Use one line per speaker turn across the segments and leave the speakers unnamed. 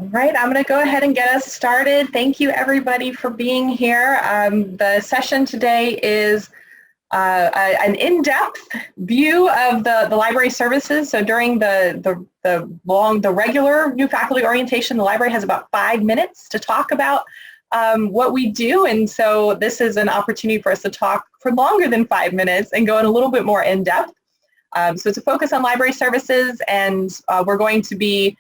All right, I'm going to go ahead and get us started. Thank you everybody for being here. The session today is an in-depth view of the library services. So during the regular new faculty orientation, the library has about 5 minutes to talk about what we do, and so this is an opportunity for us to talk for longer than 5 minutes and go in a little bit more in-depth. So it's a focus on library services, and we're going to be,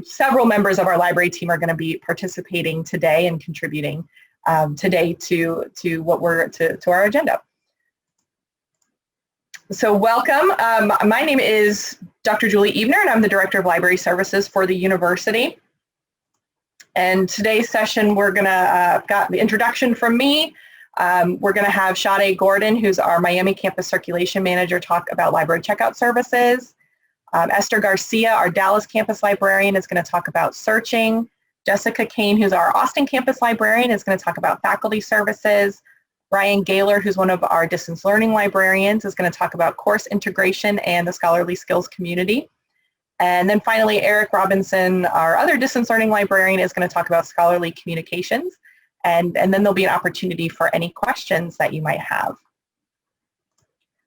several members of our library team are going to be participating today and contributing today to our agenda. So welcome. My name is Dr. Julie Ebner, and I'm the Director of Library Services for the university. And today's session, we're going to got the introduction from me. We're going to have Sade Gordon, who's our Miami Campus Circulation Manager, talk about library checkout services. Esther Garcia, our Dallas Campus Librarian, is going to talk about searching. Jessica Kane, who's our Austin Campus Librarian, is going to talk about faculty services. Brian Gaylor, who's one of our distance learning librarians, is going to talk about course integration and the scholarly skills community. And then finally, Eric Robinson, our other distance learning librarian, is going to talk about scholarly communications. And then there'll be an opportunity for any questions that you might have.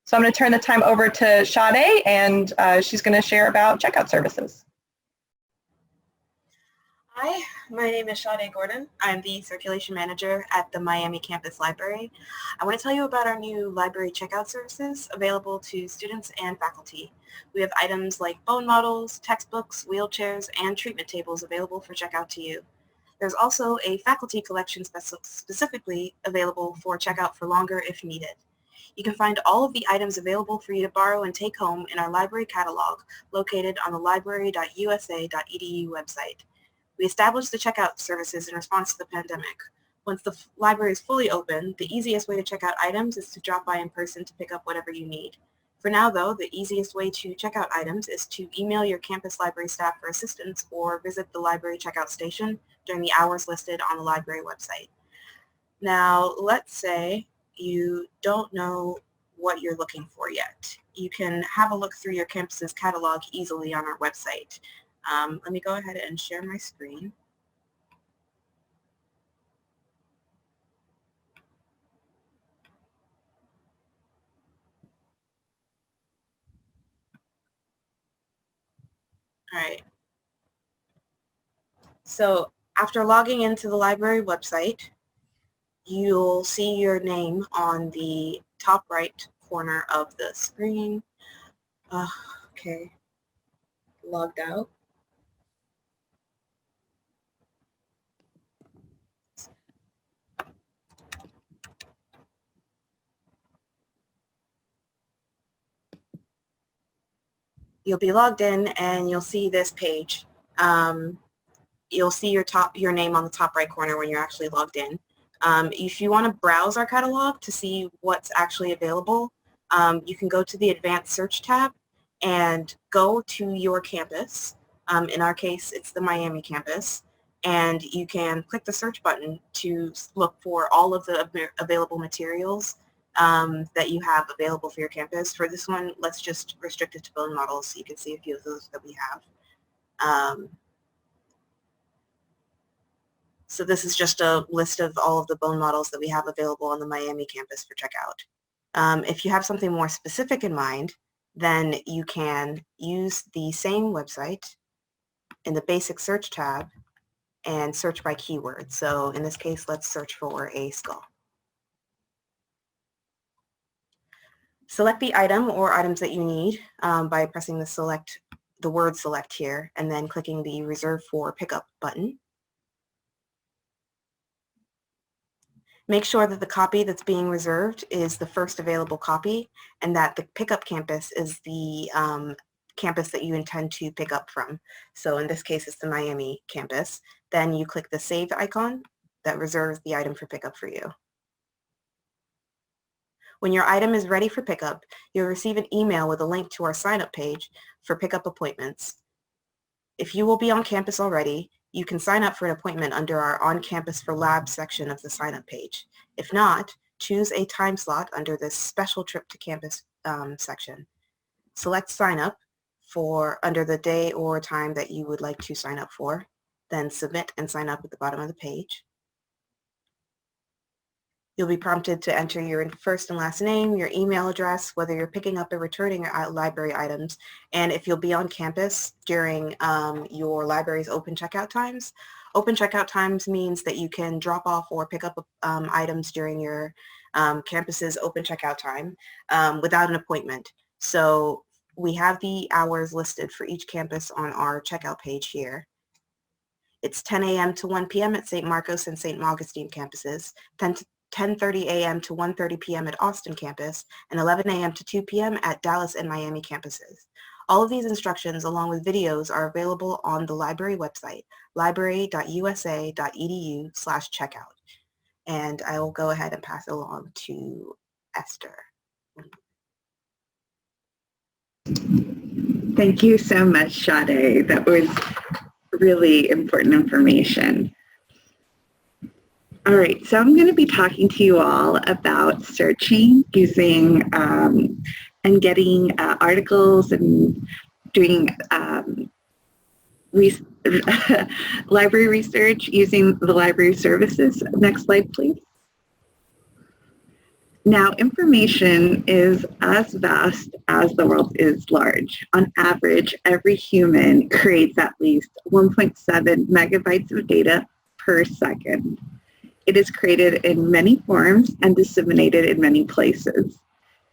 So I'm going to turn the time over to Sade, and she's going to share about checkout services.
Hi, my name is Sade Gordon. I'm the Circulation Manager at the Miami Campus Library. I want to tell you about our new library checkout services available to students and faculty. We have items like bone models, textbooks, wheelchairs, and treatment tables available for checkout to you. There's also a faculty collection specifically available for checkout for longer if needed. You can find all of the items available for you to borrow and take home in our library catalog located on the library.usa.edu website. We established the checkout services in response to the pandemic. Once the library is fully open, the easiest way to check out items is to drop by in person to pick up whatever you need. For now, though, the easiest way to check out items is to email your campus library staff for assistance or visit the library checkout station during the hours listed on the library website. Now, let's say you don't know what you're looking for yet. You can have a look through your campus's catalog easily on our website. Let me go ahead and share my screen. All right. So after logging into the library website, you'll see your name on the top right corner of the screen. Okay, logged out. You'll be logged in and you'll see this page. You'll see your name on the top right corner when you're actually logged in. If you want to browse our catalog to see what's actually available, you can go to the Advanced Search tab and go to your campus. In our case, it's the Miami campus, and you can click the search button to look for all of the available materials that you have available for your campus. For this one, let's just restrict it to bone models so you can see a few of those that we have. So this is just a list of all of the bone models that we have available on the Miami campus for checkout. If you have something more specific in mind, then you can use the same website in the basic search tab and search by keyword. So in this case, let's search for a skull. Select the item or items that you need by pressing the word select here, and then clicking the reserve for pickup button. Make sure that the copy that's being reserved is the first available copy, and that the pickup campus is the campus that you intend to pick up from. So in this case, it's the Miami campus. Then you click the save icon that reserves the item for pickup for you. When your item is ready for pickup, you'll receive an email with a link to our sign-up page for pickup appointments. If you will be on campus already, you can sign up for an appointment under our On Campus for Labs section of the sign-up page. If not, choose a time slot under the Special Trip to Campus section. Select Sign Up under the day or time that you would like to sign up for, then Submit and Sign Up at the bottom of the page. You'll be prompted to enter your first and last name, your email address, whether you're picking up or returning library items, and if you'll be on campus during your library's open checkout times. Open checkout times means that you can drop off or pick up items during your campus's open checkout time without an appointment. So we have the hours listed for each campus on our checkout page here. It's 10 a.m. to 1 p.m. at St. Marcos and St. Augustine campuses, 10:30 a.m. to 1:30 p.m. at Austin campus, and 11 a.m. to 2 p.m. at Dallas and Miami campuses. All of these instructions, along with videos, are available on the library website, library.usa.edu/checkout. And I will go ahead and pass it along to Esther.
Thank you so much, Sade. That was really important information. All right, so I'm going to be talking to you all about searching using and getting articles and doing library research using the library services. Next slide, please. Now, information is as vast as the world is large. On average, every human creates at least 1.7 megabytes of data per second. It is created in many forms and disseminated in many places.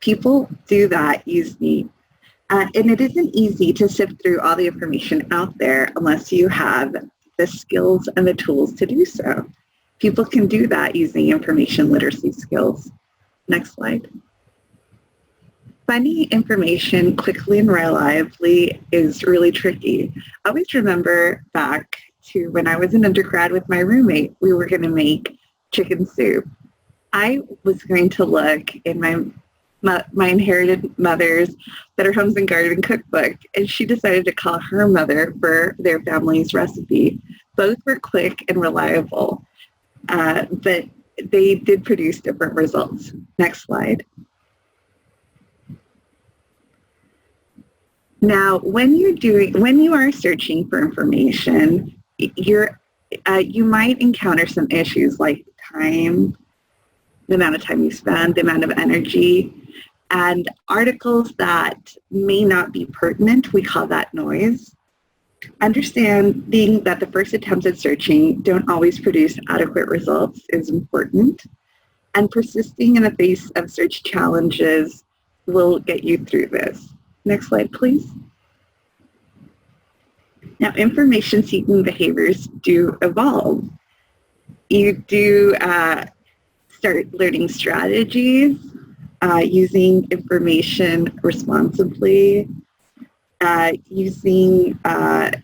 People do that using, and it isn't easy to sift through all the information out there unless you have the skills and the tools to do so. People can do that using information literacy skills. Next slide. Finding information quickly and reliably is really tricky. I always remember back to when I was an undergrad with my roommate, we were going to make chicken soup. I was going to look in my inherited mother's Better Homes and Garden cookbook, and she decided to call her mother for their family's recipe. Both were quick and reliable, but they did produce different results. Next slide. Now, when you are searching for information, you might encounter some issues like time, the amount of time you spend, the amount of energy, and articles that may not be pertinent. We call that noise. Understanding that the first attempts at searching don't always produce adequate results is important, and persisting in the face of search challenges will get you through this. Next slide, please. Now, information-seeking behaviors do evolve. You do start learning strategies, using information responsibly. Using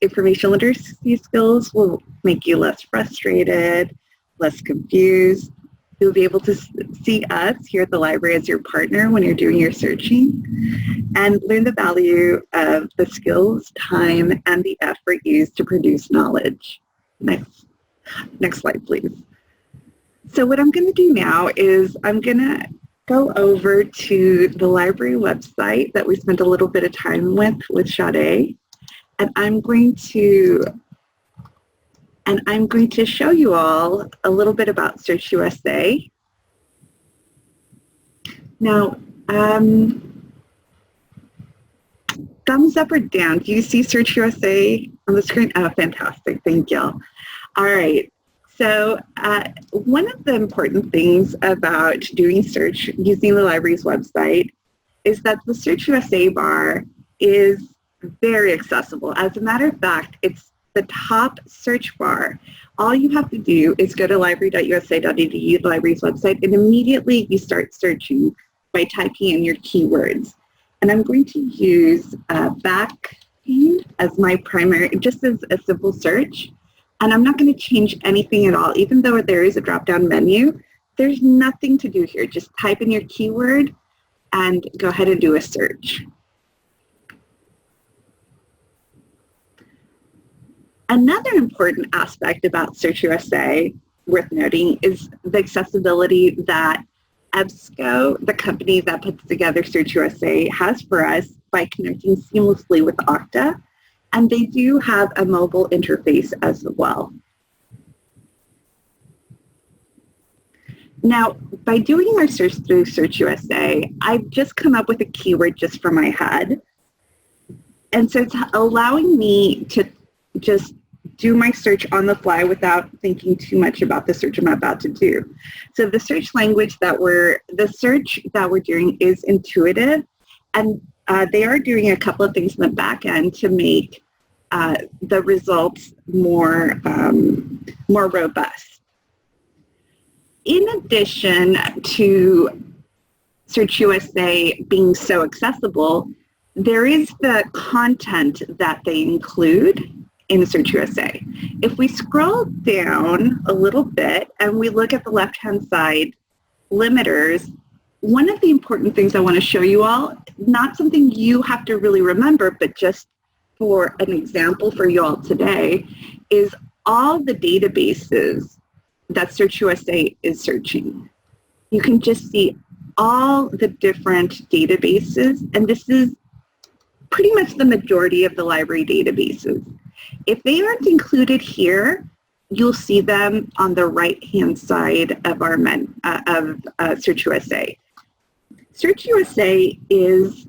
information literacy skills will make you less frustrated, less confused. You'll be able to see us here at the library as your partner when you're doing your searching, and learn the value of the skills, time, and the effort used to produce knowledge. Next slide, please. So what I'm going to do now is I'm going to go over to the library website that we spent a little bit of time with Sade, and I'm going to show you all a little bit about Search USA. Now, thumbs up or down? Do you see Search USA on the screen? Oh, fantastic. Thank you. All right. So one of the important things about doing search using the library's website is that the Search USA bar is very accessible. As a matter of fact, it's the top search bar. All you have to do is go to library.usa.edu, the library's website, and immediately you start searching by typing in your keywords. And I'm going to use back pain as my primary, just as a simple search. And I'm not going to change anything at all. Even though there is a drop-down menu, there's nothing to do here. Just type in your keyword and go ahead and do a search. Another important aspect about Search USA worth noting is the accessibility that EBSCO, the company that puts together Search USA, has for us by connecting seamlessly with Okta and they do have a mobile interface as well. Now, by doing our search through Search USA, I've just come up with a keyword just for my head. And so it's allowing me to just do my search on the fly without thinking too much about the search I'm about to do. So the search language the search that we're doing is intuitive, and they are doing a couple of things in the back end to make the results more robust. In addition to Search USA being so accessible, there is the content that they include in Search USA. If we scroll down a little bit and we look at the left-hand side limiters, one of the important things I want to show you all, not something you have to really remember, but just for an example for you all today, is all the databases that Search USA is searching. You can just see all the different databases, and this is pretty much the majority of the library databases. If they aren't included here, you'll see them on the right-hand side of our Search USA. Search USA is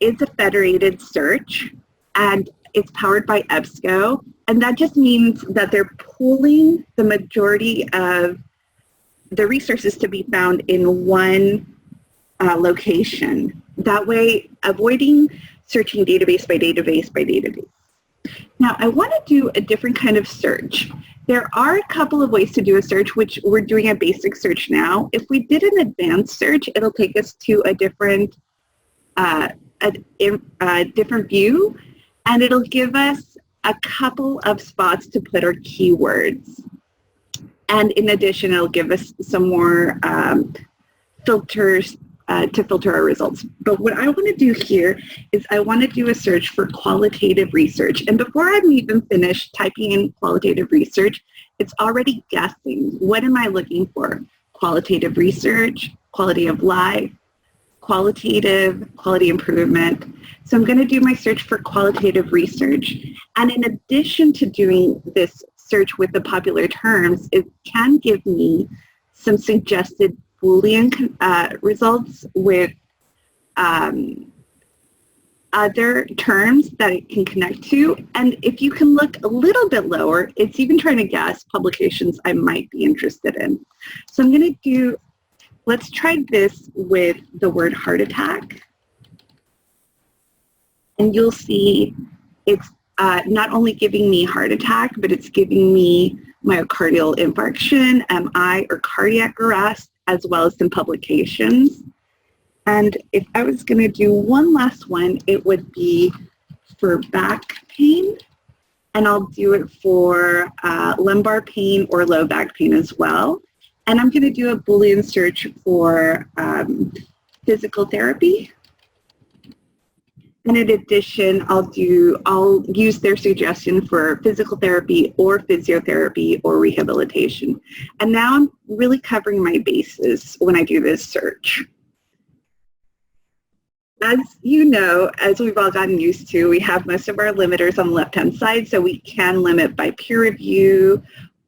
a federated search, and it's powered by EBSCO, and that just means that they're pooling the majority of the resources to be found in one location. That way, avoiding searching database by database by database. Now, I want to do a different kind of search. There are a couple of ways to do a search, which we're doing a basic search now. If we did an advanced search, it'll take us to a different view, and it'll give us a couple of spots to put our keywords. And in addition, it'll give us some more filters to filter our results. But what I want to do here is I want to do a search for qualitative research. And before I'm even finished typing in qualitative research, it's already guessing. What am I looking for? Qualitative research, quality of life, quality improvement. So I'm going to do my search for qualitative research. And in addition to doing this search with the popular terms, it can give me some suggested Boolean results with other terms that it can connect to. And if you can look a little bit lower, it's even trying to guess publications I might be interested in. So I'm going to do, let's try this with the word heart attack. And you'll see it's not only giving me heart attack, but it's giving me myocardial infarction, MI, or cardiac arrest, as well as some publications. And if I was going to do one last one, it would be for back pain, and I'll do it for lumbar pain or low back pain as well. And I'm going to do a Boolean search for physical therapy. And in addition, I'll use their suggestion for physical therapy or physiotherapy or rehabilitation. And now I'm really covering my bases when I do this search. As you know, as we've all gotten used to, we have most of our limiters on the left-hand side, so we can limit by peer review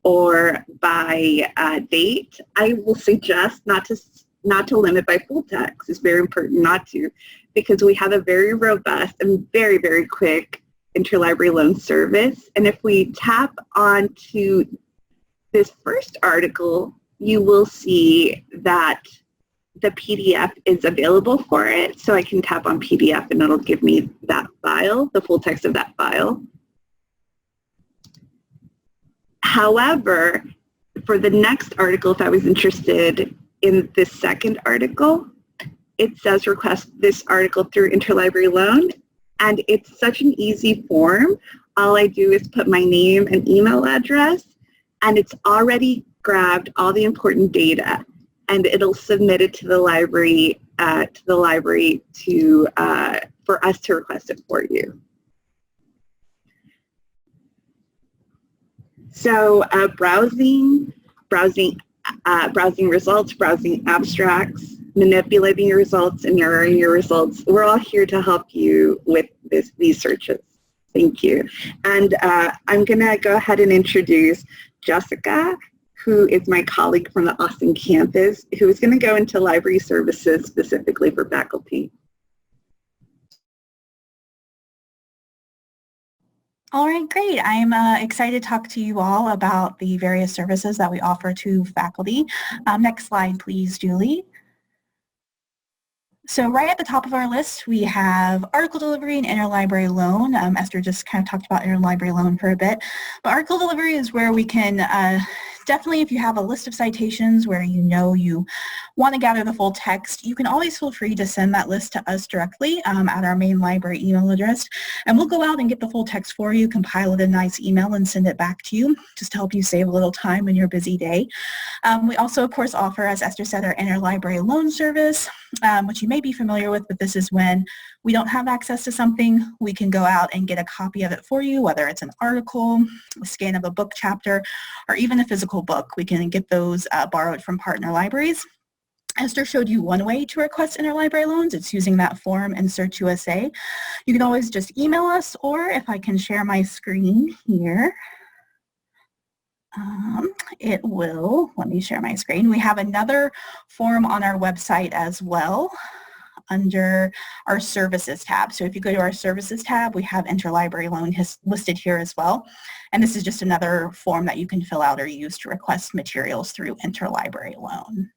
or by date. I will suggest not to limit by full text. It's very important not to, because we have a very robust and very, very quick interlibrary loan service. And if we tap onto this first article, you will see that the PDF is available for it. So I can tap on PDF and it'll give me that file, the full text of that file. However, for the next article, if I was interested in this second article, it says request this article through interlibrary loan, and it's such an easy form. All I do is put my name and email address, and it's already grabbed all the important data, and it'll submit it to the library for us to request it for you. So browsing results, browsing abstracts, manipulating your results, and narrowing your results. We're all here to help you with these searches. Thank you. And I'm going to go ahead and introduce Jessica, who is my colleague from the Austin campus, who is going to go into library services specifically for faculty.
All right, great. I'm excited to talk to you all about the various services that we offer to faculty. Next slide, please, Julie. So right at the top of our list, we have article delivery and interlibrary loan. Esther just kind of talked about interlibrary loan for a bit. But article delivery is where we can definitely, if you have a list of citations where you know you want to gather the full text, you can always feel free to send that list to us directly at our main library email address. And we'll go out and get the full text for you, compile it in a nice email, and send it back to you, just to help you save a little time in your busy day. We also, of course, offer, as Esther said, our interlibrary loan service, which you may be familiar with, but this is when we don't have access to something, we can go out and get a copy of it for you, whether it's an article, a scan of a book chapter, or even a physical book. We can get those borrowed from partner libraries. Esther showed you one way to request interlibrary loans. It's using that form in SOAR USA. You can always just email us, or if I can share my screen here, let me share my screen. We have another form on our website as well under our services tab. So if you go to our services tab, we have interlibrary loan listed here as well. And this is just another form that you can fill out or use to request materials through interlibrary loan.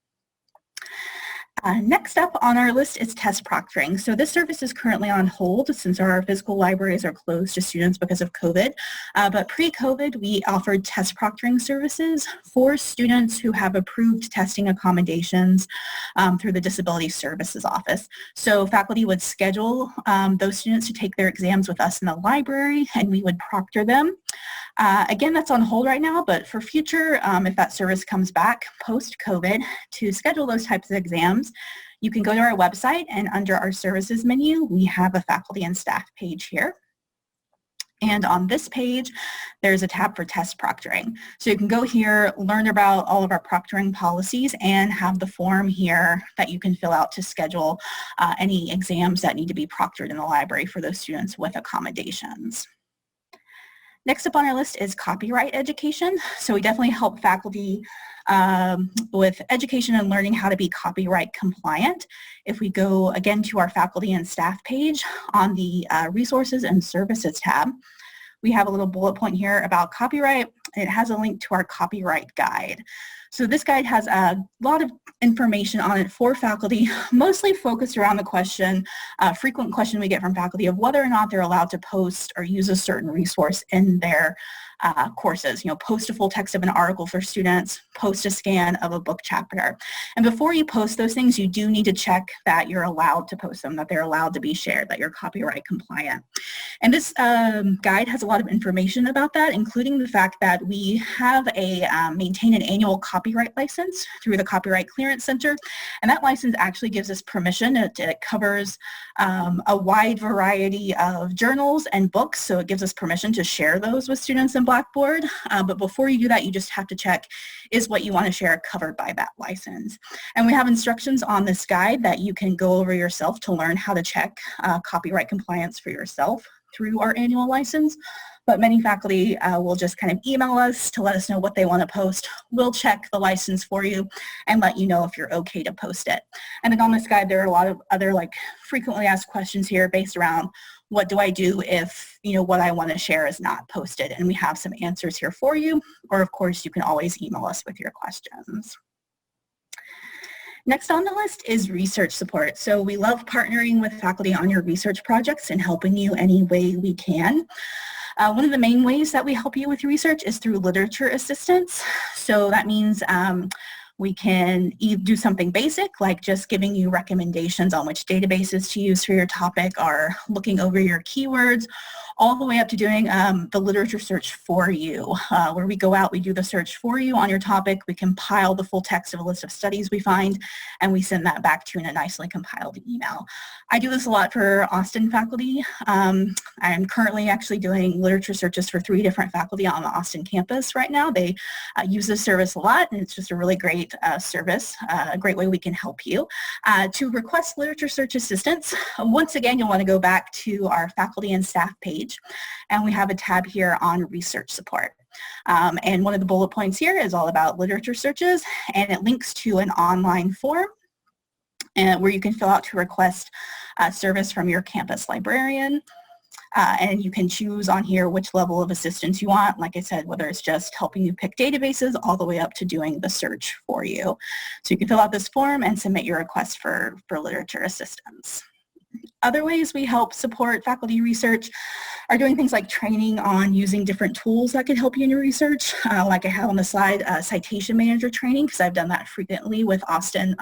Next up on our list is test proctoring. So this service is currently on hold since our physical libraries are closed to students because of COVID. But pre-COVID, we offered test proctoring services for students who have approved testing accommodations through the Disability Services Office. So faculty would schedule those students to take their exams with us in the library, and we would proctor them. Again, that's on hold right now, but for future, if that service comes back post-COVID, to schedule those types of exams, you can go to our website, and under our services menu, we have a faculty and staff page here. And on this page, there's a tab for test proctoring. So you can go here, learn about all of our proctoring policies, and have the form here that you can fill out to schedule any exams that need to be proctored in the library for those students with accommodations. Next up on our list is copyright education. So we definitely help faculty with education and learning how to be copyright compliant. If we go again to our faculty and staff page on the resources and services tab, we have a little bullet point here about copyright, and it has a link to our copyright guide. So this guide has a lot of information on it for faculty, mostly focused around the question, frequent question we get from faculty of whether or not they're allowed to post or use a certain resource in their courses. You know, post a full text of an article for students, post a scan of a book chapter. And before you post those things, you do need to check that you're allowed to post them, that they're allowed to be shared, that you're copyright compliant. And this guide has a lot of information about that, including the fact that we have maintain an annual copyright license through the Copyright Clearance Center. And that license actually gives us permission. It covers a wide variety of journals and books, so it gives us permission to share those with students in Blackboard. But before you do that, you just have to check, is what you want to share covered by that license? And we have instructions on this guide that you can go over yourself to learn how to check copyright compliance for yourself through our annual license. But many faculty will just kind of email us to let us know what they want to post. We'll check the license for you and let you know if you're okay to post it. And then on this guide, there are a lot of other frequently asked questions here based around what do I do if, what I want to share is not posted? And we have some answers here for you. Or of course, you can always email us with your questions. Next on the list is research support. So we love partnering with faculty on your research projects and helping you any way we can. One of the main ways that we help you with research is through literature assistance. So that means we can do something basic, like just giving you recommendations on which databases to use for your topic, or looking over your keywords, all the way up to doing the literature search for you, where we go out, we do the search for you on your topic, we compile the full text of a list of studies we find, and we send that back to you in a nicely compiled email. I do this a lot for Austin faculty. I'm currently actually doing literature searches for 3 different faculty on the Austin campus right now. They use this service a lot, and it's just a really great great service, a great way we can help you. To request literature search assistance, once again, you'll want to go back to our faculty and staff page, and we have a tab here on research support. And one of the bullet points here is all about literature searches, and it links to an online form where you can fill out to request service from your campus librarian. And you can choose on here which level of assistance you want. Like I said, whether it's just helping you pick databases all the way up to doing the search for you. So you can fill out this form and submit your request for literature assistance. Other ways we help support faculty research are doing things like training on using different tools that can help you in your research. Like I have on the slide, citation manager training, because I've done that frequently with Austin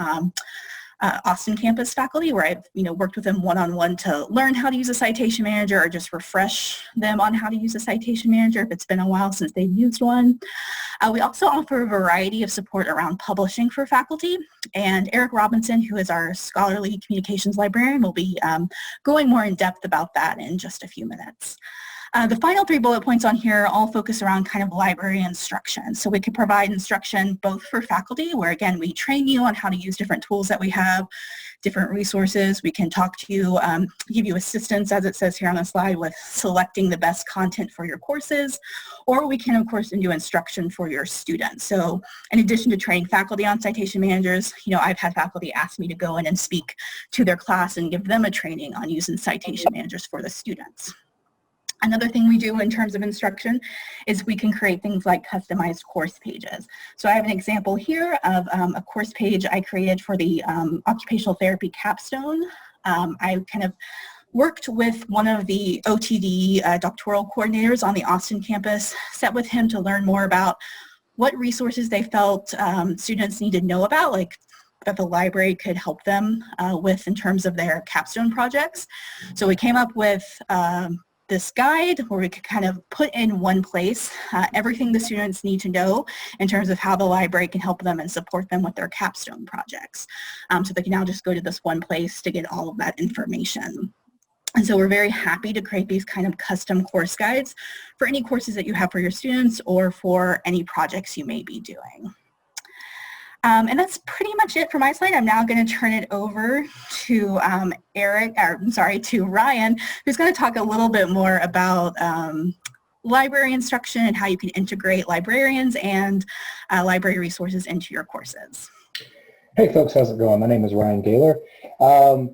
campus faculty, where I've worked with them one-on-one to learn how to use a citation manager or just refresh them on how to use a citation manager if it's been a while since they've used one. We also offer a variety of support around publishing for faculty, and Eric Robinson, who is our scholarly communications librarian, will be going more in depth about that in just a few minutes. The final 3 bullet points on here all focus around kind of library instruction. So we can provide instruction both for faculty, where again, we train you on how to use different tools that we have, different resources. We can talk to you, give you assistance, as it says here on the slide, with selecting the best content for your courses, or we can, of course, do instruction for your students. So in addition to training faculty on citation managers, I've had faculty ask me to go in and speak to their class and give them a training on using citation managers for the students. Another thing we do in terms of instruction is we can create things like customized course pages. So I have an example here of a course page I created for the occupational therapy capstone. I kind of worked with one of the OTD doctoral coordinators on the Austin campus, sat with him to learn more about what resources they felt students need to know about, like that the library could help them with in terms of their capstone projects. So we came up with this guide where we could kind of put in one place everything the students need to know in terms of how the library can help them and support them with their capstone projects. So they can now just go to this one place to get all of that information. And so we're very happy to create these kind of custom course guides for any courses that you have for your students or for any projects you may be doing. And that's pretty much it for my slide. I'm now going to turn it over to Ryan, who's going to talk a little bit more about library instruction and how you can integrate librarians and library resources into your courses.
Hey folks, how's it going? My name is Ryan Gaylor.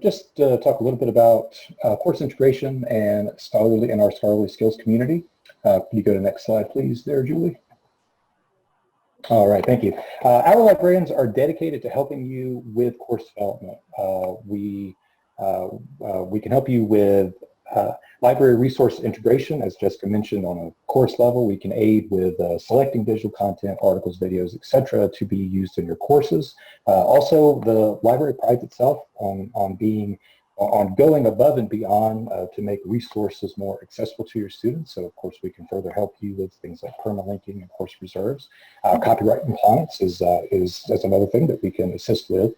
Just to talk a little bit about course integration and our scholarly skills community. Can you go to the next slide, please there, Julie? All right, thank you. Our librarians are dedicated to helping you with course development. We can help you with library resource integration, as Jessica mentioned, on a course level. We can aid with selecting visual content, articles, videos, etc., to be used in your courses. Also, the library prides itself on going above and beyond to make resources more accessible to your students. So of course we can further help you with things like permalinking and course reserves. Copyright compliance is another thing that we can assist with.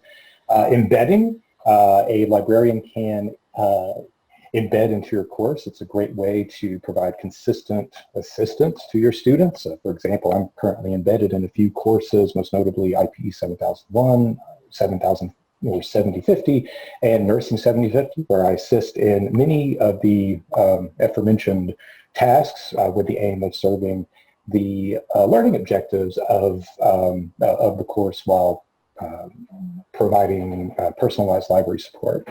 Embedding, a librarian can embed into your course. It's a great way to provide consistent assistance to your students. For example, I'm currently embedded in a few courses, most notably IPE 7001, 7050, and Nursing 7050, where I assist in many of the aforementioned tasks with the aim of serving the learning objectives of the course while providing personalized library support.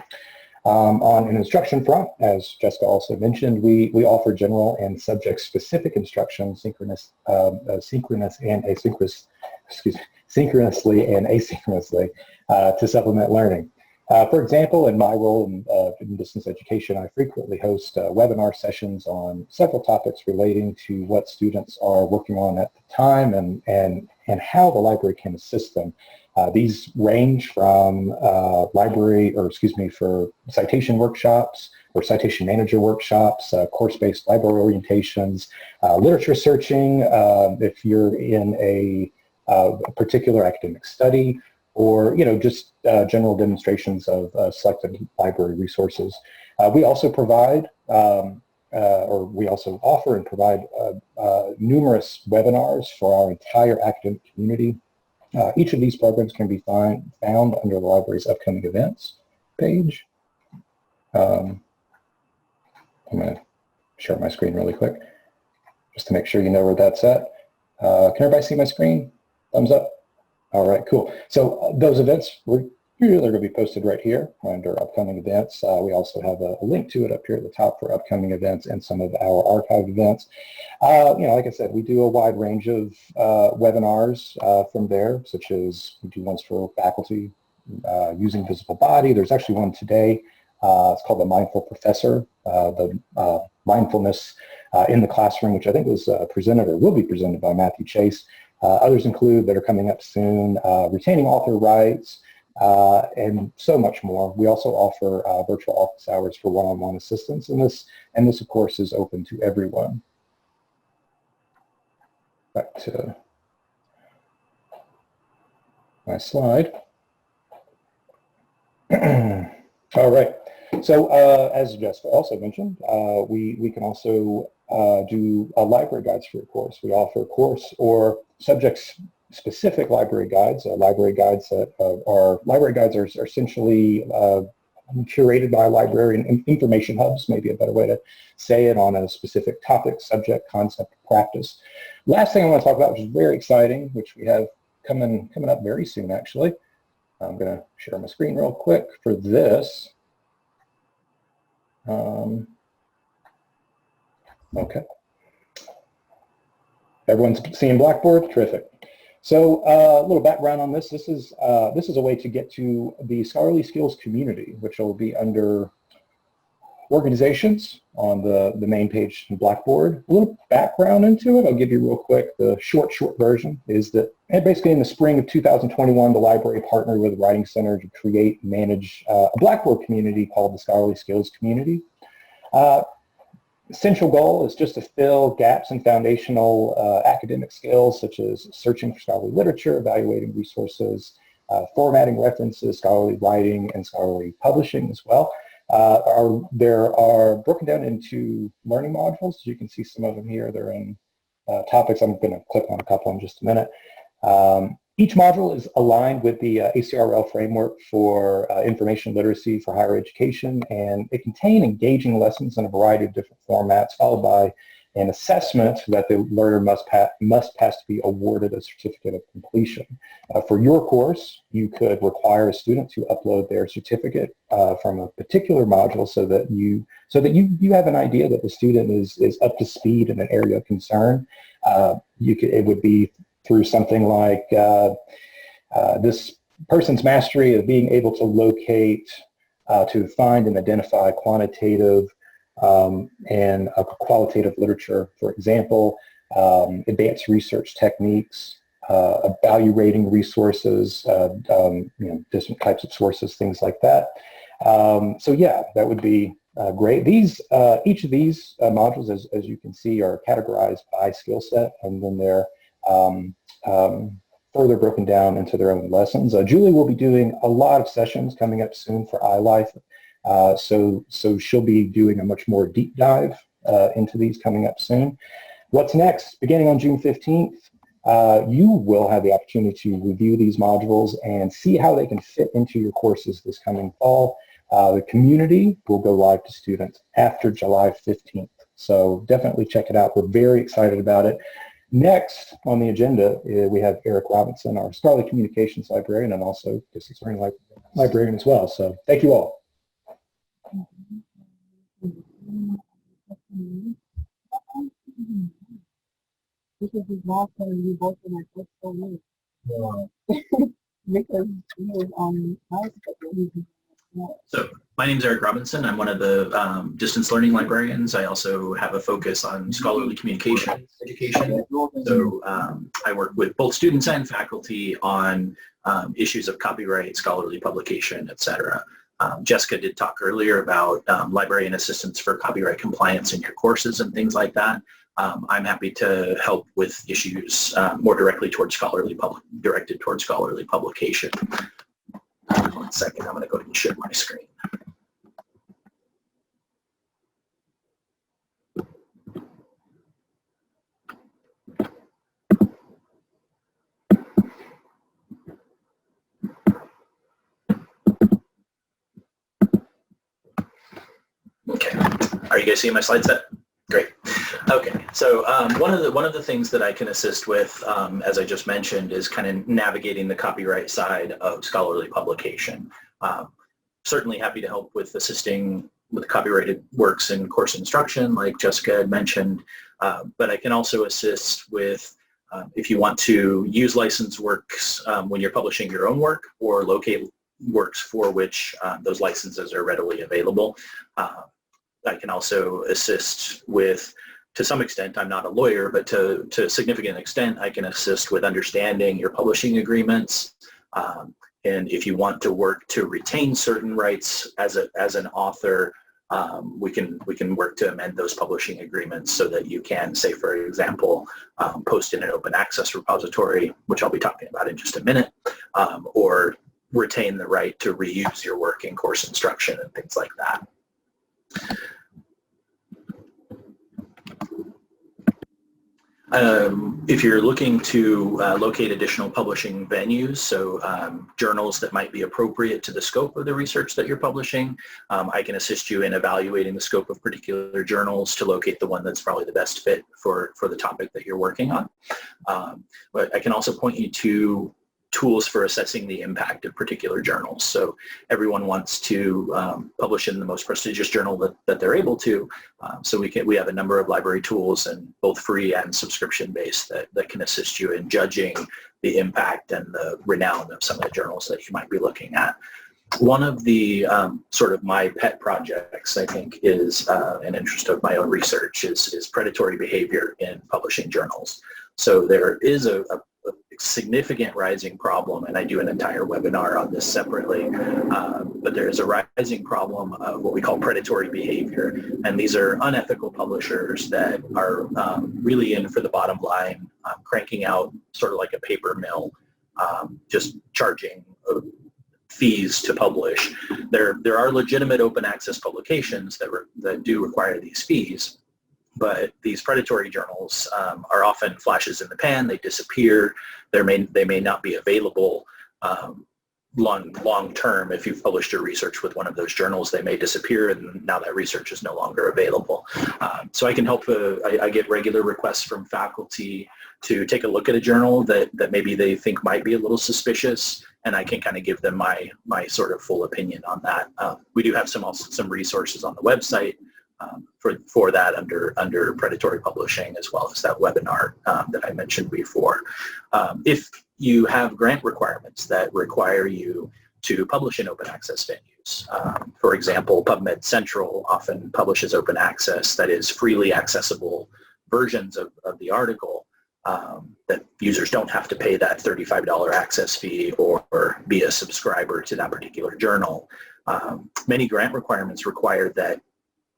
On an instruction front, as Jessica also mentioned, we offer general and subject-specific instruction, synchronously and asynchronously to supplement learning. For example, in my role in distance education, I frequently host webinar sessions on several topics relating to what students are working on at the time and how the library can assist them. These range from for citation workshops or citation manager workshops, course-based library orientations, literature searching if you're in a particular academic study, or just general demonstrations of selected library resources. We also provide, we also offer and provide numerous webinars for our entire academic community. Each of these programs can be found under the library's upcoming events page. I'm going to share my screen really quick just to make sure you know where that's at. Can everybody see my screen? Thumbs up. All right, cool. So those events, they're going to be posted right here under upcoming events. We also have a link to it up here at the top for upcoming events and some of our archived events. Like I said, we do a wide range of webinars from there, such as we do ones for faculty using visible body. There's actually one today. It's called the Mindful Professor, the mindfulness in the classroom, which I think was presented or will be presented by Matthew Chase. Others include that are coming up soon, retaining author rights, and so much more. We also offer virtual office hours for one-on-one assistance, and this, of course, is open to everyone. Back to my slide. All right. So as Jessica also mentioned, we can also do library guides for your course. We offer course or subject-specific library guides. Library guides are essentially curated by a librarian, and information hubs, maybe a better way to say it, on a specific topic, subject, concept, practice. Last thing I want to talk about, which is very exciting, which we have coming up very soon, actually. I'm going to share my screen real quick for this. Okay. Everyone's seeing Blackboard? Terrific. So a little background on this. This is a way to get to the Scholarly Skills community, which will be under organizations on the main page in Blackboard. A little background into it, I'll give you real quick. The short version is that basically in the spring of 2021, the library partnered with the Writing Center to create and manage a Blackboard community called the Scholarly Skills community. Essential goal is just to fill gaps in foundational academic skills, such as searching for scholarly literature, evaluating resources, formatting references, scholarly writing, and scholarly publishing as well. There are broken down into learning modules. You can see some of them here. They're in topics. I'm going to click on a couple in just a minute. Each module is aligned with the ACRL framework for information literacy for higher education, and it contains engaging lessons in a variety of different formats, followed by an assessment that the learner must pass to be awarded a certificate of completion. For your course, you could require a student to upload their certificate from a particular module so that you have an idea that the student is up to speed in an area of concern. It would be through something like this person's mastery of being able to locate, to find and identify quantitative and qualitative literature, for example, advanced research techniques, evaluating resources, different types of sources, things like that. So yeah, that would be great. Each of these modules, as you can see, are categorized by skill set, and then they're further broken down into their own lessons. Julie will be doing a lot of sessions coming up soon for iLife. So she'll be doing a much more deep dive into these coming up soon. What's next? Beginning on June 15th, you will have the opportunity to review these modules and see how they can fit into your courses this coming fall. The community will go live to students after July 15th. So definitely check it out. We're very excited about it. Next on the agenda, we have Eric Robinson, our Scholarly Communications librarian, and also distance learning librarian as well. So thank you all.
So my name is Eric Robinson. I'm one of the distance learning librarians. I also have a focus on scholarly communication education. So I work with both students and faculty on issues of copyright, scholarly publication, etc. Jessica did talk earlier about librarian assistance for copyright compliance in your courses and things like that. I'm happy to help with issues more directly towards directed towards scholarly publication. 1 second, I'm going to go ahead and share my screen. Are you guys seeing my slide set? Great. Okay, so one of the things that I can assist with, as I just mentioned, is kind of navigating the copyright side of scholarly publication. Certainly happy to help with assisting with copyrighted works in course instruction, like Jessica had mentioned, but I can also assist with if you want to use licensed works when you're publishing your own work, or locate works for which those licenses are readily available. I can also assist with, to some extent, I'm not a lawyer, but to a significant extent, I can assist with understanding your publishing agreements. And if you want to work to retain certain rights as an author, we can work to amend those publishing agreements so that you can, say, for example, post in an open access repository, which I'll be talking about in just a minute, or retain the right to reuse your work in course instruction and things like that. If you're looking to locate additional publishing venues, so journals that might be appropriate to the scope of the research that you're publishing, I can assist you in evaluating the scope of particular journals to locate the one that's probably the best fit for the topic that you're working on. But I can also point you to tools for assessing the impact of particular journals. So everyone wants to publish in the most prestigious journal that they're able to. So we have a number of library tools, and both free and subscription-based, that can assist you in judging the impact and the renown of some of the journals that you might be looking at. One of the sort of my pet projects, I think, is an interest of my own research, is predatory behavior in publishing journals. So there is a significant rising problem, and I do an entire webinar on this separately, but there is a rising problem of what we call predatory behavior, and these are unethical publishers that are really in for the bottom line, cranking out sort of like a paper mill, just charging fees to publish. There are legitimate open access publications that do require these fees, but these predatory journals are often flashes in the pan. They disappear. They may not be available long term. If you've published your research with one of those journals, they may disappear, and now that research is no longer available. So I can help. I get regular requests from faculty to take a look at a journal that maybe they think might be a little suspicious, and I can kind of give them my sort of full opinion on that. We do have some resources on the website for that under predatory publishing, as well as that webinar that I mentioned before. If you have grant requirements that require you to publish in open access venues, for example, PubMed Central often publishes open access, that is freely accessible versions of the article, that users don't have to pay that $35 access fee or be a subscriber to that particular journal. Many grant requirements require that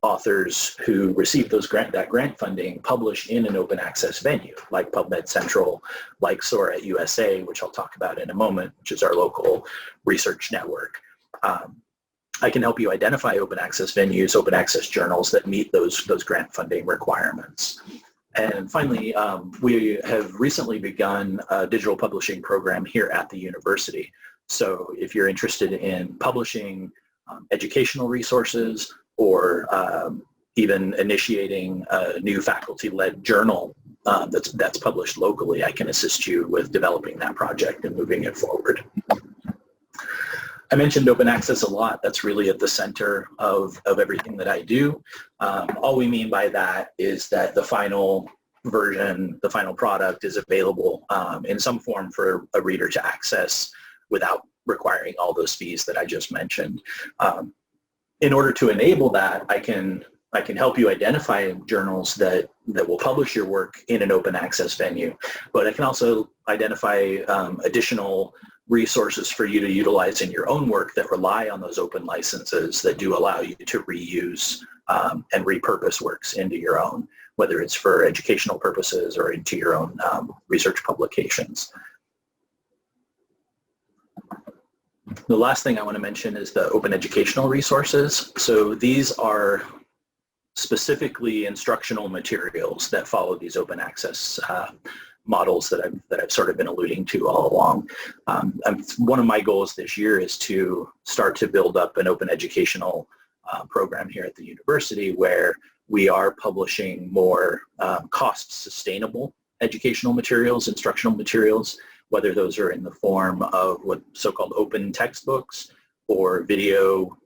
authors who receive that grant funding publish in an open access venue, like PubMed Central, like SOAR USA, which I'll talk about in a moment, which is our local research network. I can help you identify open access venues, open access journals that meet those grant funding requirements. And finally, we have recently begun a digital publishing program here at the university. So if you're interested in publishing educational resources, or even initiating a new faculty-led journal that's published locally, I can assist you with developing that project and moving it forward. I mentioned open access a lot. That's really at the center of everything that I do. All we mean by that is that the final version, the final product, is available in some form for a reader to access without requiring all those fees that I just mentioned. In order to enable that, I can help you identify journals that will publish your work in an open access venue, but I can also identify additional resources for you to utilize in your own work that rely on those open licenses that do allow you to reuse and repurpose works into your own, whether it's for educational purposes or into your own research publications. The last thing I want to mention is the open educational resources. So these are specifically instructional materials that follow these open access models that I've sort of been alluding to all along. One of my goals this year is to start to build up an open educational program here at the university where we are publishing more cost-sustainable educational materials, instructional materials, whether those are in the form of what so-called open textbooks or video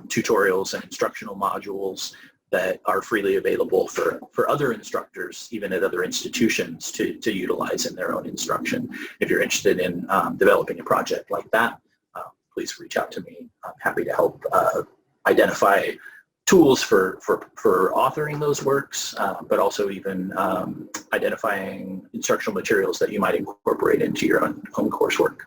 tutorials and instructional modules that are freely available for other instructors, even at other institutions, to utilize in their own instruction. If you're interested in developing a project like that, please reach out to me. I'm happy to help identify tools for authoring those works, but also even identifying instructional materials that you might incorporate into your own coursework.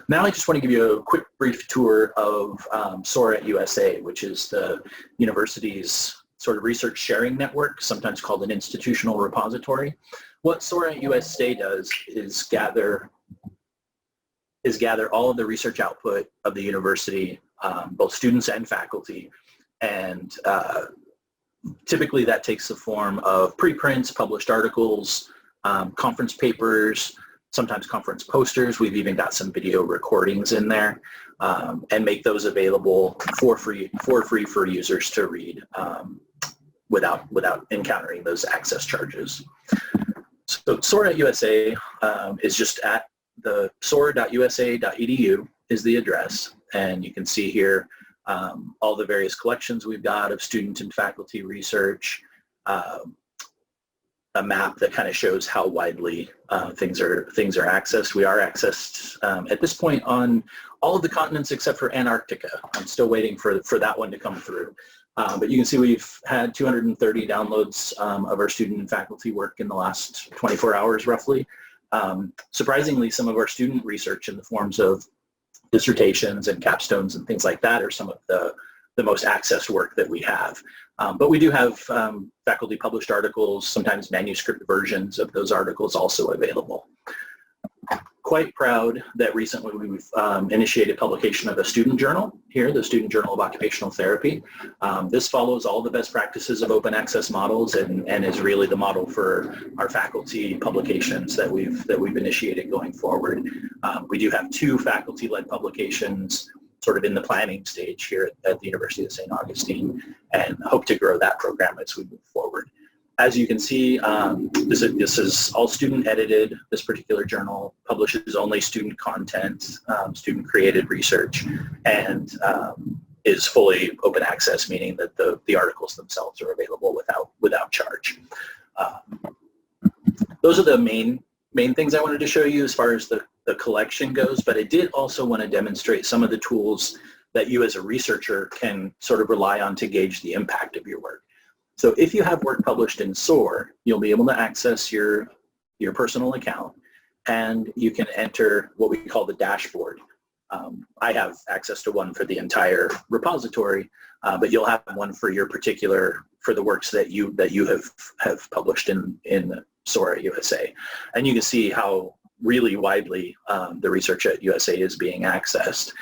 Now I just want to give you a quick brief tour of SOAR USA, which is the university's sort of research sharing network, sometimes called an institutional repository. What SOAR USA does is gather all of the research output of the university, both students and faculty, and typically that takes the form of preprints, published articles, conference papers, sometimes conference posters. We've even got some video recordings in there, and make those available for free for users to read without encountering those access charges. So SOAR USA is just at the soar.usa.edu is the address, and you can see here all the various collections we've got of student and faculty research, a map that kind of shows how widely things are accessed. We are accessed at this point on all of the continents except for Antarctica. I'm still waiting for that one to come through. But you can see we've had 230 downloads of our student and faculty work in the last 24 hours roughly. Surprisingly, some of our student research in the forms of dissertations and capstones and things like that are some of the most accessed work that we have. But we do have faculty published articles, sometimes manuscript versions of those articles also available. Quite proud that recently we've initiated publication of a student journal here, the Student Journal of Occupational Therapy. This follows all the best practices of open access models and is really the model for our faculty publications that we've initiated going forward. We do have 2 faculty-led publications sort of in the planning stage here at the University of St. Augustine, and hope to grow that program as we move forward. As you can see, this is all student edited. This particular journal publishes only student content, student created research, and is fully open access, meaning that the articles themselves are available without charge. Those are the main things I wanted to show you as far as the collection goes, but I did also want to demonstrate some of the tools that you as a researcher can sort of rely on to gauge the impact of your work. So if you have work published in SOAR, you'll be able to access your personal account, and you can enter what we call the dashboard. I have access to one for the entire repository, but you'll have one for your for the works that you have published in SOAR USA. And you can see how really widely the research at USA is being accessed.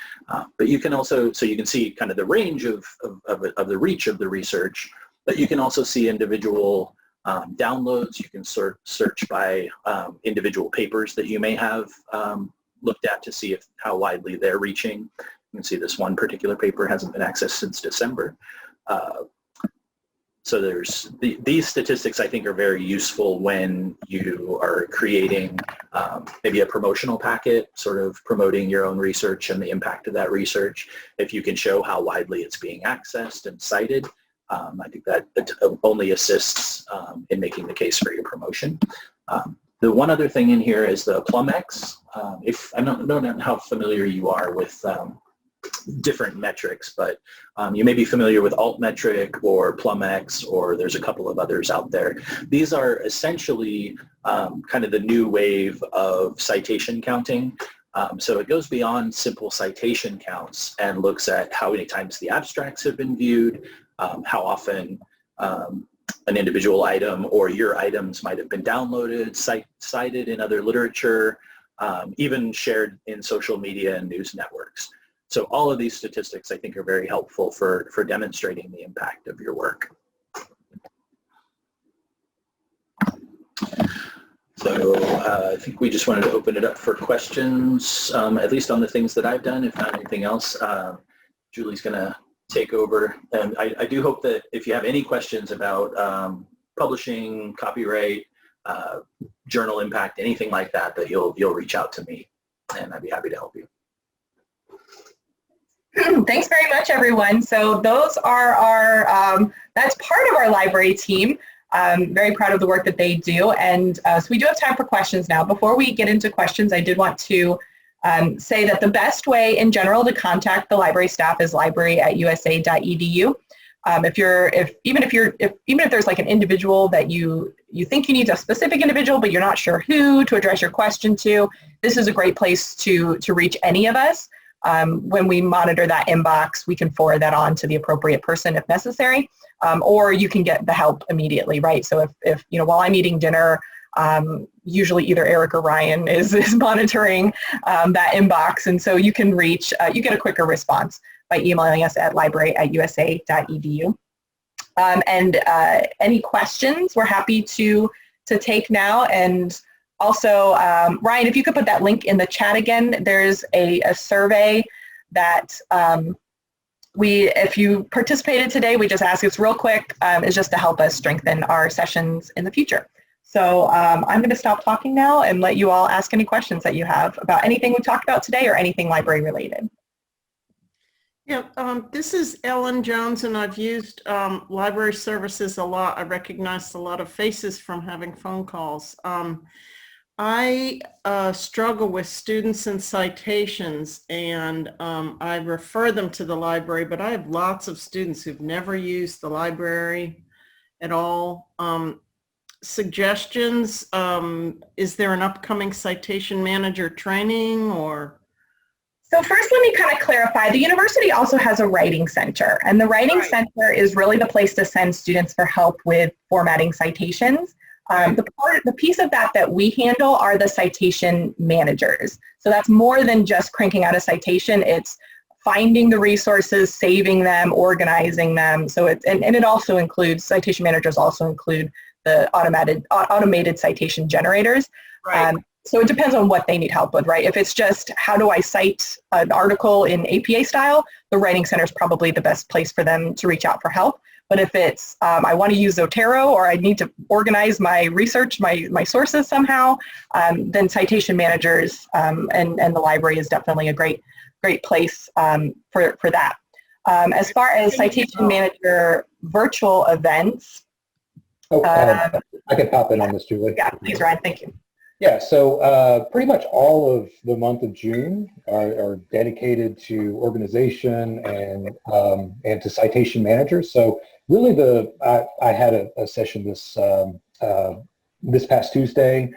But you can also, so you can see kind of the range of the reach of the research, but you can also see individual downloads. You can search by individual papers that you may have looked at to see how widely they're reaching. You can see this one particular paper hasn't been accessed since December. So there's these statistics I think are very useful when you are creating maybe a promotional packet, sort of promoting your own research and the impact of that research. If you can show how widely it's being accessed and cited, I think that only assists in making the case for your promotion. The one other thing in here is the PlumX. If I don't know how familiar you are with different metrics, but you may be familiar with Altmetric or PlumX, or there's a couple of others out there. These are essentially kind of the new wave of citation counting. So it goes beyond simple citation counts and looks at how many times the abstracts have been viewed, how often an individual item or your items might have been downloaded, cited in other literature, even shared in social media and news networks. So all of these statistics I think are very helpful for demonstrating the impact of your work. So I think we just wanted to open it up for questions, at least on the things that I've done. If not anything else, Julie's going to take over. And I do hope that if you have any questions about publishing, copyright, journal impact, anything like that, that you'll reach out to me, and I'd be happy to help you.
Thanks very much, everyone. So those are our, that's part of our library team. Very proud of the work that they do. And so we do have time for questions now. Before we get into questions, I did want to say that the best way in general to contact the library staff is library@usa.edu. Even if there's like an individual that you think you need a specific individual, but you're not sure who to address your question to, this is a great place to reach any of us. When we monitor that inbox, we can forward that on to the appropriate person if necessary, or you can get the help immediately, right? So if while I'm eating dinner, usually either Eric or Ryan is monitoring that inbox, and so you can reach, you get a quicker response by emailing us at library@usa.edu. And any questions, we're happy to take now. And also, Ryan, if you could put that link in the chat again, there's a survey that if you participated today, we just ask, it's real quick, it's just to help us strengthen our sessions in the future. So I'm going to stop talking now and let you all ask any questions that you have about anything we talked about today or anything library related.
Yeah, this is Ellen Jones, and I've used library services a lot. I recognized a lot of faces from having phone calls. I struggle with students and citations, and I refer them to the library, but I have lots of students who've never used the library at all. Suggestions, is there an upcoming citation manager training or?
So first, let me kind of clarify, the university also has a writing center, and the writing center is really the place to send students for help with formatting citations. The piece of that we handle are the citation managers. So that's more than just cranking out a citation. It's finding the resources, saving them, organizing them. So and it also includes, citation managers also include the automated citation generators.
Right.
So it depends on what they need help with, right? If it's just how do I cite an article in APA style, the Writing Center is probably the best place for them to reach out for help. But if it's I want to use Zotero, or I need to organize my research, my sources somehow, then citation managers and the library is definitely a great place for that. As far as citation manager virtual events.
I can pop in on this, Julie.
Yeah, please, Ryan. Thank you.
Yeah, so pretty much all of the month of June are dedicated to organization and to citation managers. So really, I had a session this past Tuesday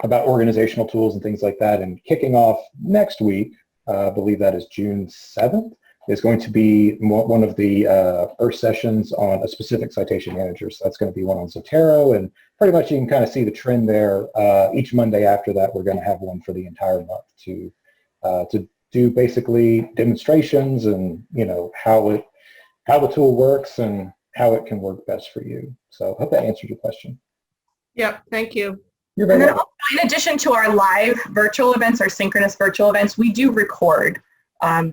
about organizational tools and things like that, and kicking off next week, I believe that is June 7th, is going to be one of the first sessions on a specific citation manager. So that's going to be one on Zotero, and pretty much you can kind of see the trend there. Each Monday after that, we're going to have one for the entire month to do basically demonstrations and how the tool works and how it can work best for you. So I hope that answered your question.
Yeah, thank you.
You're very welcome.
In addition to our live virtual events, our synchronous virtual events, we do record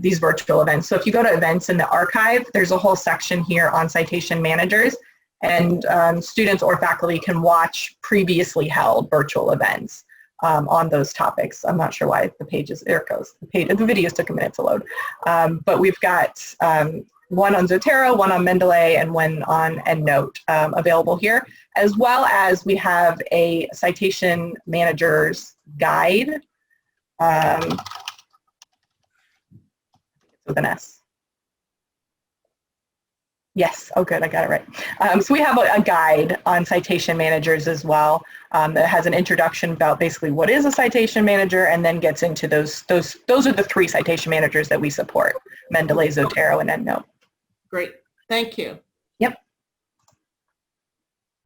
these virtual events. So if you go to events in the archive, there's a whole section here on citation managers, and students or faculty can watch previously held virtual events on those topics. I'm not sure why the pages, there it goes. The videos took a minute to load. But we've got one on Zotero, one on Mendeley, and one on EndNote available here, as well as we have a citation manager's guide with an S. Yes, oh good, I got it right. So we have a guide on citation managers as well that has an introduction about basically what is a citation manager, and then gets into those are the 3 citation managers that we support: Mendeley, Zotero, and EndNote.
Great, thank you.